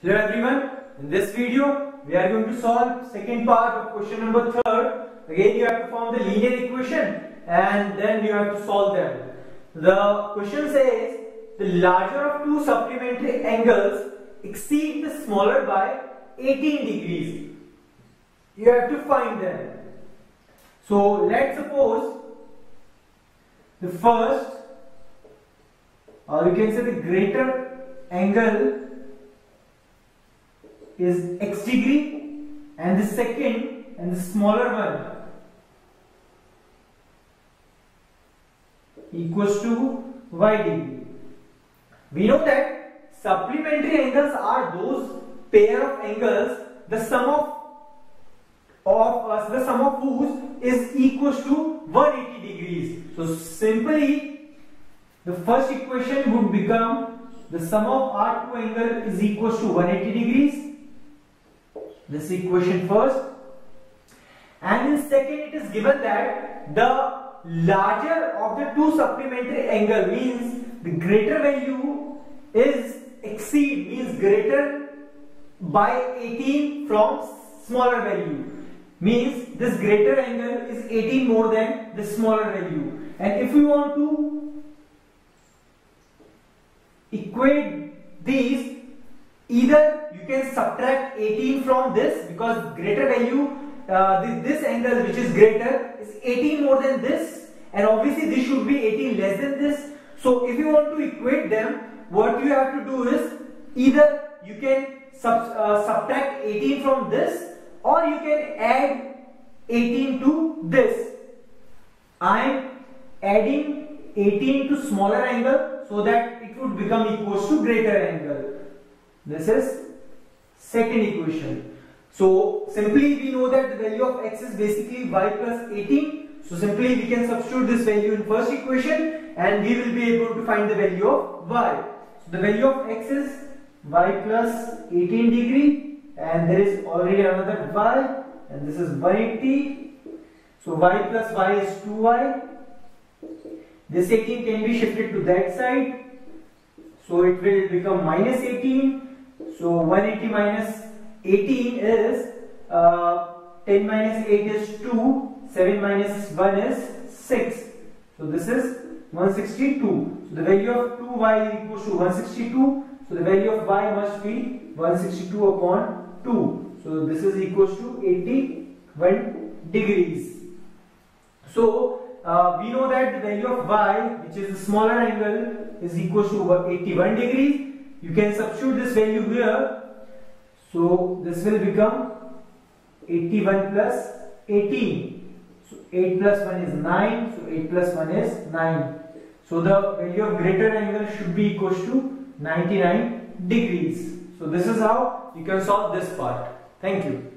Hello everyone, in this video we are going to solve second part of question number 3rd. Again you have to form the linear equation and then you have to solve them. The question says the larger of two supplementary angles exceed the smaller by 18 degrees. You have to find them. So let's suppose the first, or you can say the greater angle is x degree and the second and the smaller one equals to y degree. We know that supplementary angles are those pair of angles the sum of whose is equals to 180 degrees. So simply the first equation would become the sum of our two angle is equals to 180 degrees. This equation first, and in second it is given that the larger of the two supplementary angle means the greater value is exceed means greater by 18 from smaller value, means this greater angle is 18 more than the smaller value. And if we want to equate these, either you can subtract 18 from this because greater value, this angle which is greater is 18 more than this, and obviously this should be 18 less than this. So if you want to equate them, what you have to do is either you can subtract 18 from this, or you can add 18 to this. I am adding 18 to smaller angle so that it would become equals to greater angle. This is second equation. So simply we know that the value of x is basically y plus 18. So simply we can substitute this value in first equation and we will be able to find the value of y. So the value of x is y plus 18 degree, and there is already another y, and this is 180. So y plus y is 2y. This 18 can be shifted to that side. So it will become minus 18. So 180 minus 18 is 10 minus 8 is 2, 7 minus 1 is 6. So this is 162. So the value of 2y equals to 162. So the value of y must be 162 upon 2. So this is equals to 81 degrees. So we know that the value of y, which is the smaller angle, is equals to 81 degrees. You can substitute this value here. So this will become 81 plus 18. So 8 plus 1 is 9. So 8 plus 1 is 9. So the value of greater angle should be equals to 99 degrees. So this is how you can solve this part. Thank you.